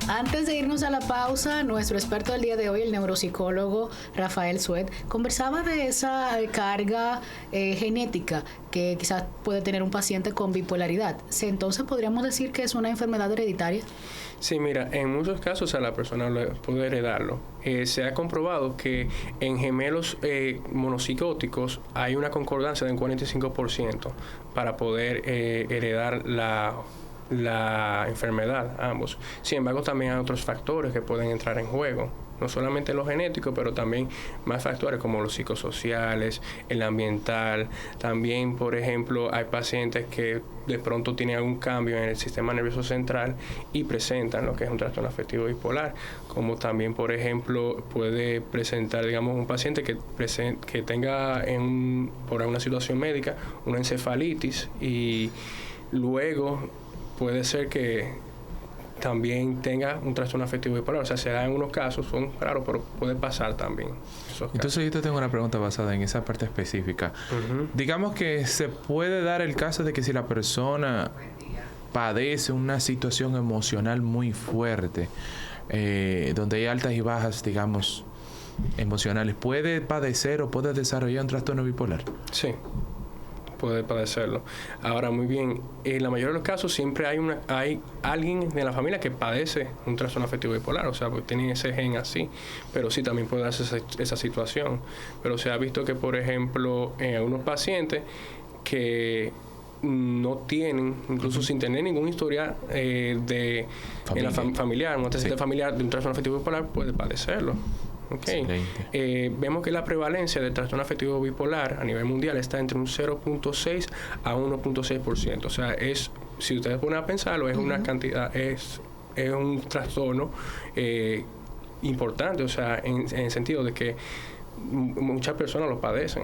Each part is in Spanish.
Antes de irnos a la pausa, nuestro experto del día de hoy, el neuropsicólogo Rafael Suet, conversaba de esa carga genética que quizás puede tener un paciente con bipolaridad. Entonces, ¿podríamos decir que es una enfermedad hereditaria? Sí, mira, en muchos casos a la persona puede heredarlo. Se ha comprobado que en gemelos monocigóticos hay una concordancia de un 45% para poder heredar la enfermedad, ambos. Sin embargo, también hay otros factores que pueden entrar en juego. No solamente lo genético, pero también más factores como los psicosociales, el ambiental. También, por ejemplo, hay pacientes que de pronto tienen algún cambio en el sistema nervioso central y presentan lo que es un trastorno afectivo bipolar. Como también, por ejemplo, puede presentar, digamos, un paciente que tenga por alguna situación médica una encefalitis y luego puede ser que también tenga un trastorno afectivo bipolar. O sea, se da en unos casos, son raros, pero puede pasar también. Entonces yo te tengo una pregunta basada en esa parte específica. Digamos que se puede dar el caso de que si la persona padece una situación emocional muy fuerte, donde hay altas y bajas, digamos, emocionales, ¿puede padecer o puede desarrollar un trastorno bipolar? Sí, puede padecerlo. Ahora, muy bien, en la mayoría de los casos siempre hay alguien de la familia que padece un trastorno afectivo bipolar, o sea, pues tienen ese gen así, pero sí también puede darse esa situación. Pero se ha visto que, por ejemplo, en algunos pacientes que no tienen, incluso sin tener ningún historial familiar, un antecedente familiar de un trastorno afectivo bipolar, puede padecerlo. Okay. Vemos que la prevalencia del trastorno afectivo bipolar a nivel mundial está entre un 0.6 a 1.6%. O sea, si ustedes ponen a pensarlo, es una cantidad, es un trastorno importante, o sea, en el sentido de que muchas personas lo padecen.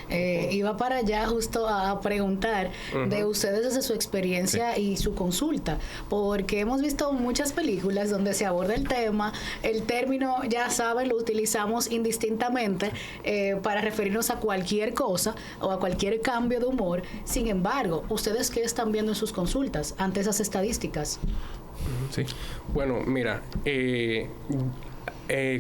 Iba para allá justo a preguntar de ustedes desde su experiencia y su consulta, porque hemos visto muchas películas donde se aborda el tema, el término, ya saben, lo utilizamos indistintamente para referirnos a cualquier cosa o a cualquier cambio de humor. Sin embargo, ¿ustedes qué están viendo en sus consultas ante esas estadísticas? Sí. Bueno, mira,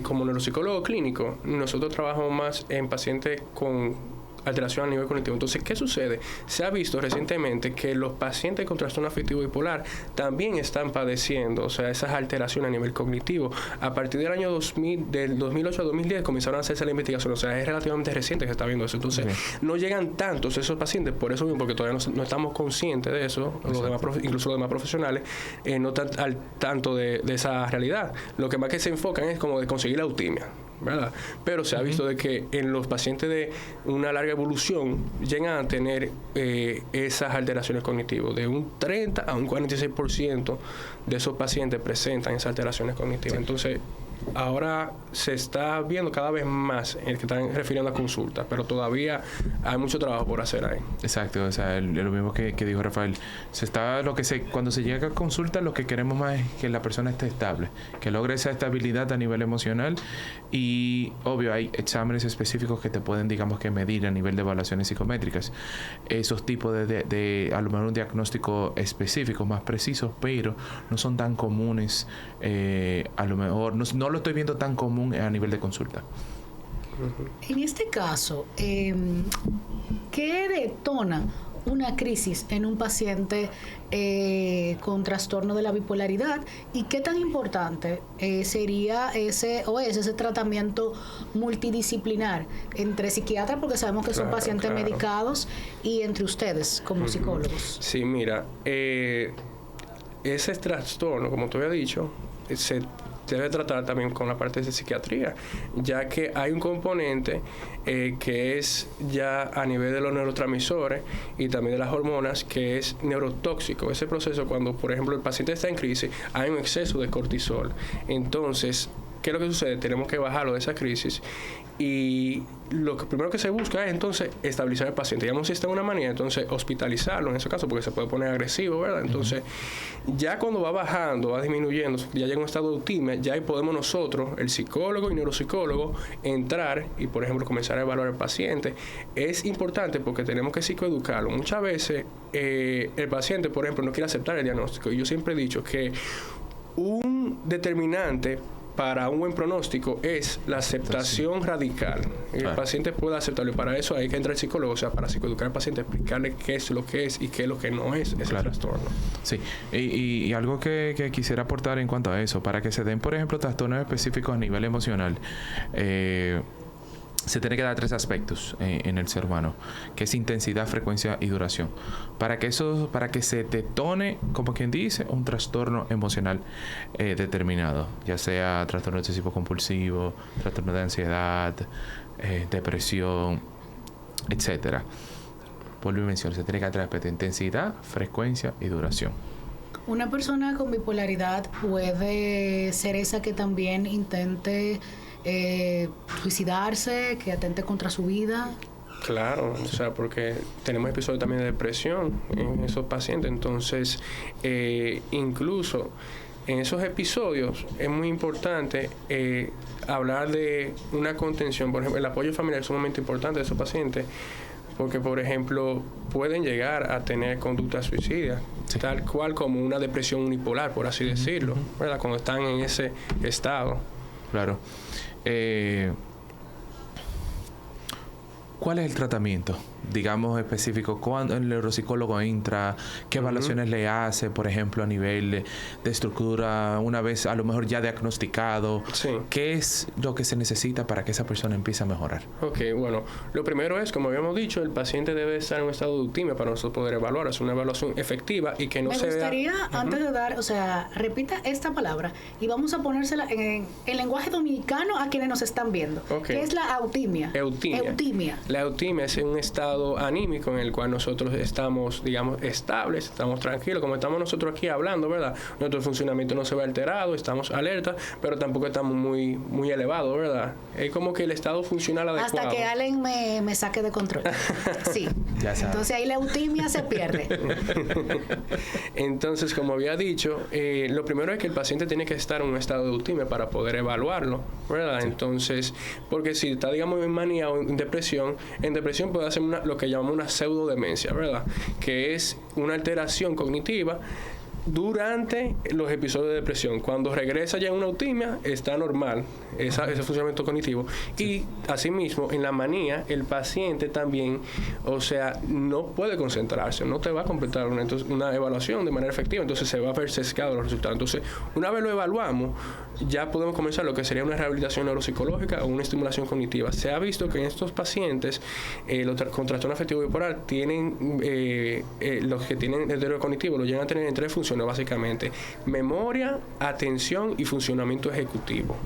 como neuropsicólogo clínico, nosotros trabajamos más en pacientes con alteración a nivel cognitivo. Entonces, ¿qué sucede? Se ha visto recientemente que los pacientes con trastorno afectivo bipolar también están padeciendo, o sea, esas alteraciones a nivel cognitivo. A partir del año 2000, del 2008 a 2010, comenzaron a hacerse la investigación. O sea, es relativamente reciente que se está viendo eso. Entonces, no llegan tantos esos pacientes, por eso mismo, porque todavía no estamos conscientes de eso, los demás, incluso los demás profesionales, no están al tanto de esa realidad. Lo que más que se enfocan es como de conseguir la eutimia, ¿verdad? Pero se ha visto de que en los pacientes de una larga evolución llegan a tener esas alteraciones cognitivas. De un 30 a un 46% de esos pacientes presentan esas alteraciones cognitivas. Entonces, ahora se está viendo cada vez más el que están refiriendo a consultas, pero todavía hay mucho trabajo por hacer ahí. Exacto, o sea, lo mismo que dijo Rafael. Cuando se llega a consulta, lo que queremos más es que la persona esté estable, que logre esa estabilidad a nivel emocional y, obvio, hay exámenes específicos que te pueden, digamos, que medir a nivel de evaluaciones psicométricas. Esos tipos de a lo mejor un diagnóstico específico, más preciso, pero no son tan comunes, a lo mejor, no lo estoy viendo tan común a nivel de consulta. En este caso, ¿qué detona una crisis en un paciente con trastorno de la bipolaridad? ¿Y qué tan importante sería ese tratamiento multidisciplinar entre psiquiatras, porque sabemos que son pacientes medicados, y entre ustedes como psicólogos? Sí, mira, ese trastorno, como te había dicho, se debe tratar también con la parte de psiquiatría, ya que hay un componente que es ya a nivel de los neurotransmisores y también de las hormonas, que es neurotóxico. Ese proceso, cuando por ejemplo el paciente está en crisis, hay un exceso de cortisol. Entonces, ¿qué es lo que sucede? Tenemos que bajarlo de esa crisis y lo primero que se busca es entonces estabilizar al paciente. Digamos, si está en una manía, entonces hospitalizarlo en ese caso, porque se puede poner agresivo, ¿verdad? Entonces, ya cuando va bajando, va disminuyendo, ya llega a un estado de eutimia, ya ahí podemos nosotros, el psicólogo y neuropsicólogo, entrar y, por ejemplo, comenzar a evaluar al paciente. Es importante porque tenemos que psicoeducarlo. Muchas veces el paciente, por ejemplo, no quiere aceptar el diagnóstico. Y yo siempre he dicho que un determinante para un buen pronóstico es la aceptación radical. El paciente puede aceptarlo y para eso hay que entrar el psicólogo, o sea, para psicoeducar al paciente, explicarle qué es lo que es y qué es lo que no es ese trastorno. Sí, y algo que quisiera aportar en cuanto a eso, para que se den, por ejemplo, trastornos específicos a nivel emocional, se tiene que dar 3 aspectos en el ser humano, que es intensidad, frecuencia y duración. Para que se detone, como quien dice, un trastorno emocional determinado, ya sea trastorno obsesivo compulsivo, trastorno de ansiedad, depresión, etcétera. Vuelvo y menciono, se tiene que dar 3 aspectos: intensidad, frecuencia y duración. Una persona con bipolaridad puede ser esa que también intente suicidarse, que atente contra su vida. Claro, o sea, porque tenemos episodios también de depresión en esos pacientes, entonces incluso en esos episodios es muy importante hablar de una contención. Por ejemplo, el apoyo familiar es sumamente importante de esos pacientes, porque, por ejemplo, pueden llegar a tener conductas suicidas, tal cual como una depresión unipolar, por así decirlo, ¿verdad? Cuando están en ese estado. Claro. ¿Cuál es el tratamiento, digamos, específico? ¿Cuándo el neuropsicólogo entra? ¿Qué evaluaciones le hace, por ejemplo, a nivel de estructura, una vez a lo mejor ya diagnosticado? Sí. ¿Qué es lo que se necesita para que esa persona empiece a mejorar? Ok, bueno, lo primero es, como habíamos dicho, el paciente debe estar en un estado de eutimia para nosotros poder evaluar. Es una evaluación efectiva y que no se vea... Me gustaría, antes de dar, o sea, repita esta palabra y vamos a ponérsela en lenguaje dominicano a quienes nos están viendo. Okay. ¿Qué es la eutimia? Eutimia. La eutimia es un estado anímico en el cual nosotros estamos, digamos, estables, estamos tranquilos, como estamos nosotros aquí hablando, ¿verdad? Nuestro funcionamiento no se ve alterado, estamos alerta, pero tampoco estamos muy elevados, ¿verdad? Es como que el estado funcional adecuado. Hasta que Allen me saque de control. Sí. Ya sabes. Entonces ahí la eutimia se pierde. Entonces, como había dicho, lo primero es que el paciente tiene que estar en un estado de eutimia para poder evaluarlo, ¿verdad? Sí. Entonces, porque si está, digamos, en manía o en depresión puede hacer lo que llamamos una pseudodemencia, ¿verdad? Que es una alteración cognitiva durante los episodios de depresión. Cuando regresa ya en una eutimia, está normal ese funcionamiento cognitivo. Sí. Y asimismo, en la manía, el paciente también, o sea, no puede concentrarse, no te va a completar una evaluación de manera efectiva, entonces se va a ver sesgado los resultados. Entonces, una vez lo evaluamos, ya podemos comenzar lo que sería una rehabilitación neuropsicológica o una estimulación cognitiva. Se ha visto que en estos pacientes, con trastorno afectivo bipolar, tienen los que tienen deterioro cognitivo, lo llegan a tener en 3 funciones, básicamente: memoria, atención y funcionamiento ejecutivo.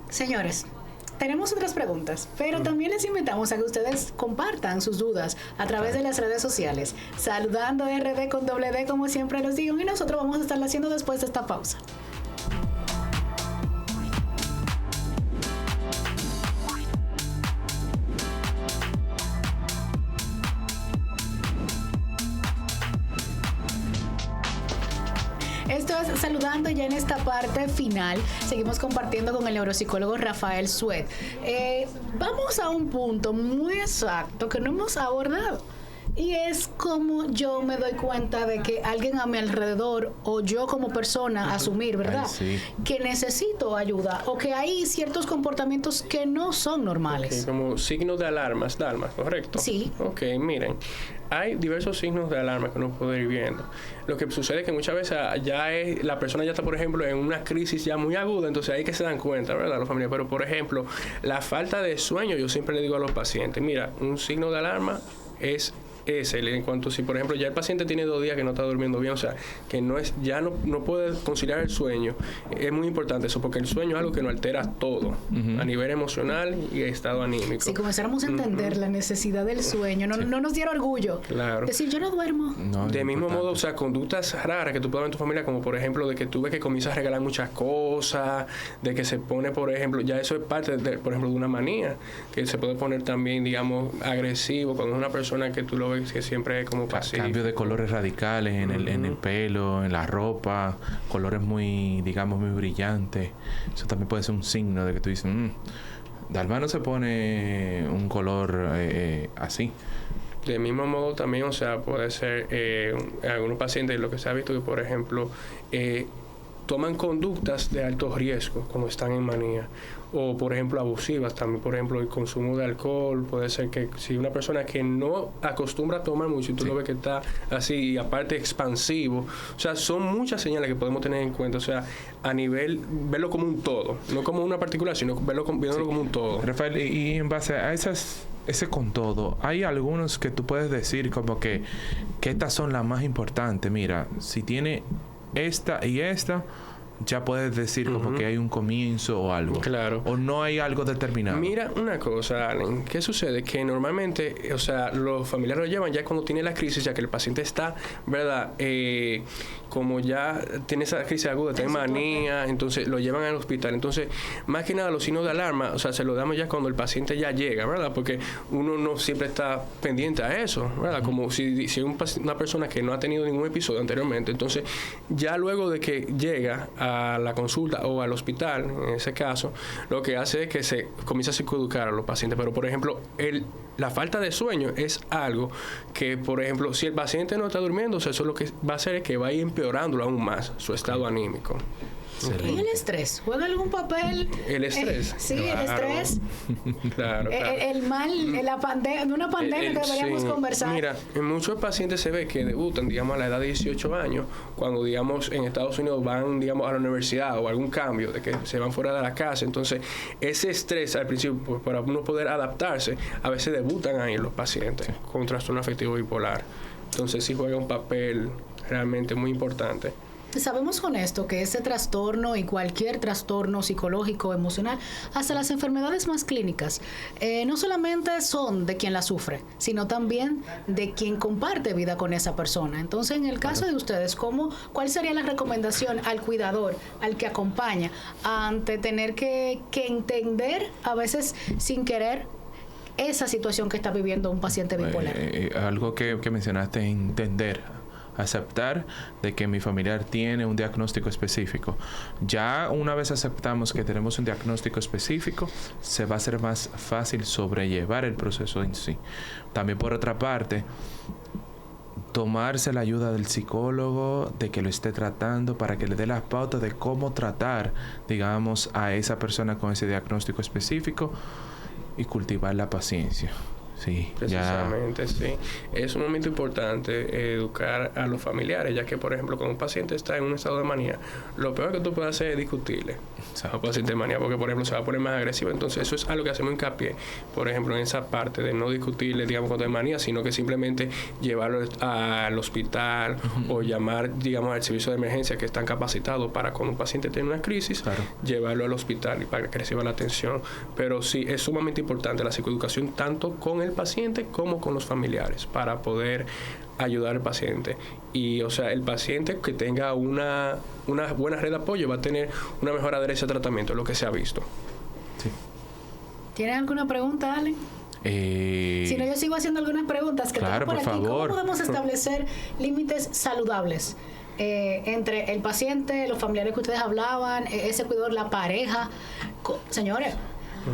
Señores, tenemos otras preguntas, pero también les invitamos a que ustedes compartan sus dudas a través de las redes sociales, saludando RD con doble D, como siempre los digo, y nosotros vamos a estarlo haciendo después de esta pausa. Esto es Saludando, ya en esta parte final. Seguimos compartiendo con el neuropsicólogo Rafael Suet. Vamos a un punto muy exacto que no hemos abordado. Y es como yo me doy cuenta de que alguien a mi alrededor o yo como persona asumir, ¿verdad? Ay, sí. Que necesito ayuda o que hay ciertos comportamientos que no son normales. Okay, como signos de alarmas, ¿correcto? Sí. Ok, miren, hay diversos signos de alarma que uno puede ir viendo. Lo que sucede es que muchas veces la persona ya está, por ejemplo, en una crisis ya muy aguda, entonces ahí que se dan cuenta, ¿verdad? Los familiares. Pero, por ejemplo, la falta de sueño, yo siempre le digo a los pacientes, mira, un signo de alarma es en cuanto si por ejemplo ya el paciente tiene 2 días que no está durmiendo bien, o sea que ya no puede conciliar el sueño. Es muy importante eso, porque el sueño es algo que nos altera todo, a nivel emocional y estado anímico. Si comenzáramos a entender la necesidad del sueño, no nos diera orgullo. Claro. Decir, yo no duermo. No, de mismo modo, o sea, conductas raras que tú puedas ver en tu familia, como por ejemplo de que tú ves que comienza a regalar muchas cosas, de que se pone, por ejemplo, ya eso es parte por ejemplo, de una manía, que se puede poner también, digamos, agresivo, cuando es una persona que tú lo ves que siempre es como pasivo. Cambio de colores radicales en el pelo, en la ropa, colores muy, digamos, muy brillantes. Eso también puede ser un signo de que tú dices, Dalma no se pone un color así. De mismo modo también, o sea, puede ser algunos pacientes, lo que se ha visto que, por ejemplo, toman conductas de alto riesgo cuando están en manía, o por ejemplo abusivas también. Por ejemplo, el consumo de alcohol, puede ser que si una persona que no acostumbra a tomar mucho y tú lo ves que está así y aparte expansivo, o sea, son muchas señales que podemos tener en cuenta, o sea, a nivel, verlo como un todo, no como una particular, sino viéndolo como un todo. Rafael, y en base a ese con todo, hay algunos que tú puedes decir como que estas son las más importantes. Mira, si tiene esta y esta, ya puedes decir como que hay un comienzo o algo. Claro. O no hay algo determinado. Mira una cosa, Allen. ¿Qué sucede? Que normalmente, o sea, los familiares lo llevan ya cuando tiene la crisis, ya que el paciente está, ¿verdad? Como ya tiene esa crisis aguda, tiene manía, entonces lo llevan al hospital. Entonces, más que nada, los signos de alarma, o sea, se lo damos ya cuando el paciente ya llega, ¿verdad? Porque uno no siempre está pendiente a eso, ¿verdad? Como si es una persona que no ha tenido ningún episodio anteriormente. Entonces, ya luego de que llega a la consulta o al hospital, en ese caso, lo que hace es que se comienza a psicoeducar a los pacientes. Pero, por ejemplo, la falta de sueño es algo que, por ejemplo, si el paciente no está durmiendo, o sea, eso lo que va a hacer es que va a ir empeorándolo aún más su estado anímico. ¿Y el estrés? ¿Juega algún papel? ¿El estrés? Sí, claro. El estrés. Claro. El mal, de una pandemia que deberíamos conversar. Mira, en muchos pacientes se ve que debutan, digamos, a la edad de 18 años, cuando, digamos, en Estados Unidos van, digamos, a la universidad o algún cambio, de que se van fuera de la casa. Entonces, ese estrés al principio, pues, para uno poder adaptarse, a veces debutan ahí los pacientes con trastorno afectivo bipolar. Entonces, sí juega un papel realmente muy importante. Sabemos con esto que ese trastorno y cualquier trastorno psicológico, emocional, hasta las enfermedades más clínicas, no solamente son de quien la sufre, sino también de quien comparte vida con esa persona. Entonces, en el caso de ustedes, ¿cuál sería la recomendación al cuidador, al que acompaña, ante tener que entender, a veces sin querer, esa situación que está viviendo un paciente bipolar? Algo que mencionaste, entender, aceptar de que mi familiar tiene un diagnóstico específico. Ya una vez aceptamos que tenemos un diagnóstico específico, se va a hacer más fácil sobrellevar el proceso en sí. También, por otra parte, tomarse la ayuda del psicólogo, de que lo esté tratando, para que le dé las pautas de cómo tratar, digamos, a esa persona con ese diagnóstico específico y cultivar la paciencia. Sí, precisamente, sí. Es un momento importante educar a los familiares, ya que, por ejemplo, cuando un paciente está en un estado de manía, lo peor que tú puedes hacer es discutirle a un paciente de manía, porque, por ejemplo, se va a poner más agresivo. Entonces, eso es algo que hacemos hincapié, por ejemplo, en esa parte de no discutirle, digamos, cuando hay manía, sino que simplemente llevarlo al hospital o llamar, digamos, al servicio de emergencia, que están capacitados para cuando un paciente tiene una crisis, llevarlo al hospital y para que reciba la atención. Pero sí, es sumamente importante la psicoeducación, tanto con el paciente como con los familiares, para poder ayudar al paciente. Y, o sea, el paciente que tenga una buena red de apoyo va a tener una mejor adherencia al tratamiento, es lo que se ha visto. Sí. ¿Tienen alguna pregunta, Allen? Si no, yo sigo haciendo algunas preguntas que claro, tengo por aquí. favor. ¿Cómo podemos establecer límites saludables entre el paciente, los familiares que ustedes hablaban, ese cuidador, la pareja? Señores,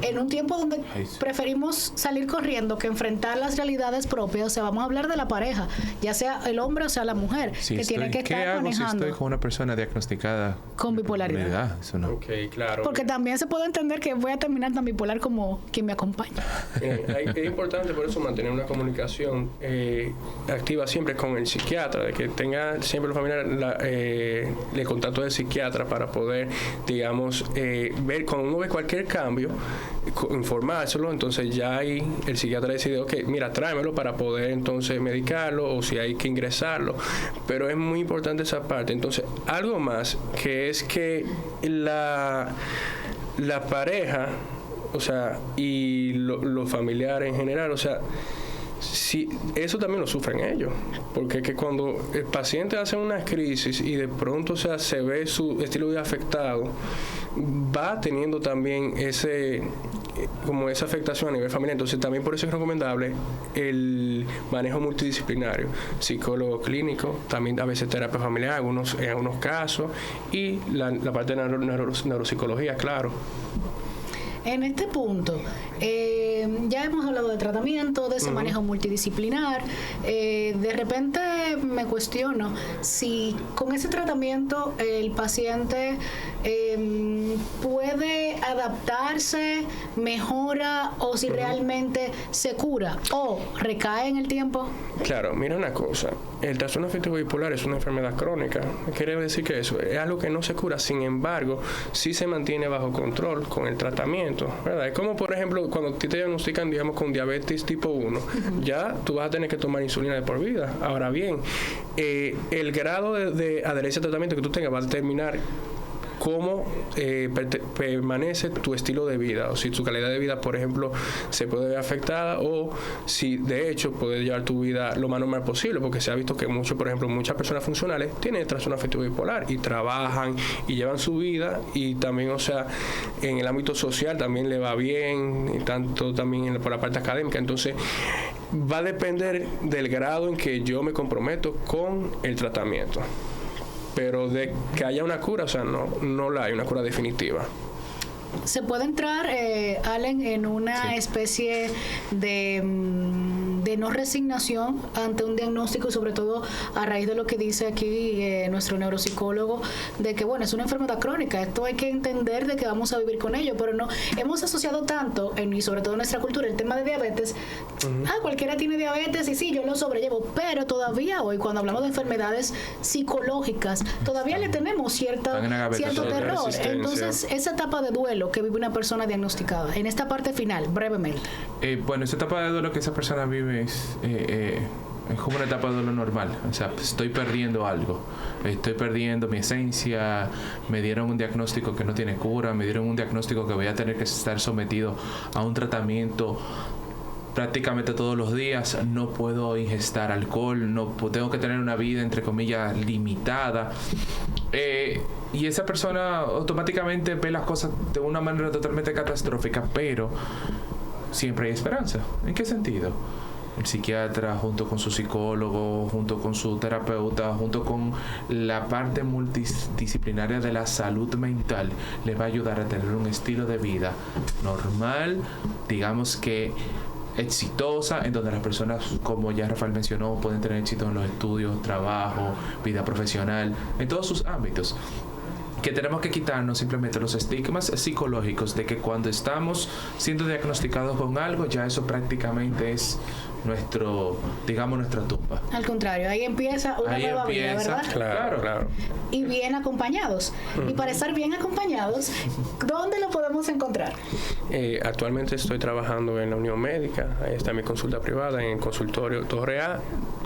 en un tiempo donde preferimos salir corriendo que enfrentar las realidades propias, o sea, vamos a hablar de la pareja, ya sea el hombre o sea la mujer, que tiene que estar manejando. Si estoy con una persona diagnosticada con bipolaridad? Eso no. Okay, claro. Porque también se puede entender que voy a terminar tan bipolar como quien me acompaña. Es importante por eso mantener una comunicación activa siempre con el psiquiatra, de que tenga siempre los familiares el contacto del psiquiatra para poder, digamos, ver cuando uno ve cualquier cambio, informárselo. Entonces ya ahí el psiquiatra decide, ok, mira, tráemelo para poder entonces medicarlo, o si hay que ingresarlo. Pero es muy importante esa parte. Entonces, algo más, que es que la pareja, o sea, y los familiares en general, o sea, sí, eso también lo sufren ellos, porque es que cuando el paciente hace una crisis y de pronto, o sea, se ve su estilo de vida afectado, va teniendo también esa afectación a nivel familiar. Entonces, también por eso es recomendable el manejo multidisciplinario, psicólogo clínico, también a veces terapia familiar en algunos casos, y la parte de neuropsicología, claro. En este punto, ya hemos hablado de tratamiento, de ese manejo multidisciplinar. De repente me cuestiono si con ese tratamiento el paciente puede adaptarse, mejora, o si realmente se cura o recae en el tiempo. Claro, mira una cosa, el trastorno afectivo bipolar es una enfermedad crónica. Quiere decir que eso es algo que no se cura, sin embargo, sí se mantiene bajo control con el tratamiento, ¿verdad? Es como, por ejemplo, cuando te diagnostican, digamos, con diabetes tipo 1, ya tú vas a tener que tomar insulina de por vida. Ahora bien, el grado de adherencia al tratamiento que tú tengas va a determinar cómo permanece tu estilo de vida, o si tu calidad de vida, por ejemplo, se puede ver afectada, o si de hecho puedes llevar tu vida lo más normal posible, porque se ha visto que por ejemplo, muchas personas funcionales tienen trastorno afectivo bipolar y trabajan y llevan su vida, y también, o sea, en el ámbito social también le va bien, y tanto también por la parte académica. Entonces, va a depender del grado en que yo me comprometo con el tratamiento. Pero de que haya una cura, o sea, no la hay una cura definitiva. Se puede entrar, Allen, en una especie de no resignación ante un diagnóstico, y sobre todo a raíz de lo que dice aquí nuestro neuropsicólogo, de que, bueno, es una enfermedad crónica, esto hay que entender de que vamos a vivir con ello, pero no hemos asociado tanto, y sobre todo en nuestra cultura, el tema de diabetes. Cualquiera tiene diabetes y sí, yo lo sobrellevo, pero todavía hoy, cuando hablamos de enfermedades psicológicas, todavía le tenemos cierto terror. Entonces, esa etapa de duelo que vive una persona diagnosticada, en esta parte final, brevemente. Bueno, esa etapa de duelo que esa persona vive es como una etapa de duelo normal. O sea, estoy perdiendo algo, estoy perdiendo mi esencia, me dieron un diagnóstico que no tiene cura, me dieron un diagnóstico que voy a tener que estar sometido a un tratamiento prácticamente todos los días, no puedo ingestar alcohol, tengo que tener una vida entre comillas limitada, y esa persona automáticamente ve las cosas de una manera totalmente catastrófica, pero siempre hay esperanza. ¿En qué sentido? El psiquiatra, junto con su psicólogo, junto con su terapeuta, junto con la parte multidisciplinaria de la salud mental, le va a ayudar a tener un estilo de vida normal, digamos que exitosa, en donde las personas, como ya Rafael mencionó, pueden tener éxito en los estudios, trabajo, vida profesional, en todos sus ámbitos. Que tenemos que quitarnos simplemente los estigmas psicológicos de que cuando estamos siendo diagnosticados con algo, ya eso prácticamente es nuestra tumba. Al contrario, ahí empieza una nueva vida, ¿verdad? Claro. Y bien acompañados. Y para estar bien acompañados, ¿dónde lo podemos encontrar? Actualmente estoy trabajando en la Unión Médica. Ahí está mi consulta privada en el consultorio Torre A,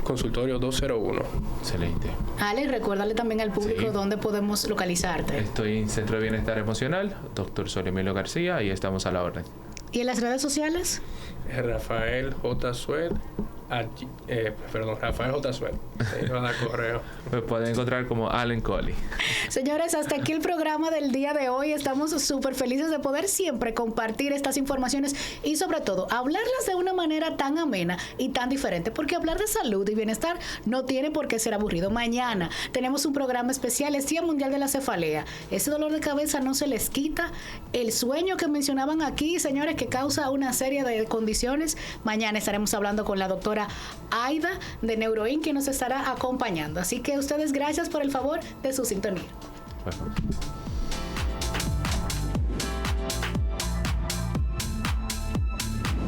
consultorio 201. Excelente. Ale, recuérdale también al público dónde podemos localizarte. Estoy en Centro de Bienestar Emocional, Dr. Solimilo García, y estamos a la orden. ¿Y en las redes sociales? Rafael J. Sued, Rafael J. Sued. Ahí va a dar correo. Me pueden encontrar como Allen Coley. Señores, hasta aquí el programa del día de hoy. Estamos súper felices de poder siempre compartir estas informaciones y, sobre todo, hablarlas de una manera tan amena y tan diferente, porque hablar de salud y bienestar no tiene por qué ser aburrido. Mañana tenemos un programa especial, es Día Mundial de la Cefalea. Ese dolor de cabeza no se les quita. El sueño que mencionaban aquí, señores, que causa una serie de condiciones. Mañana estaremos hablando con la doctora Aida de NeuroIn, que nos estará acompañando. Así que ustedes, gracias por el favor de su sintonía. Bueno.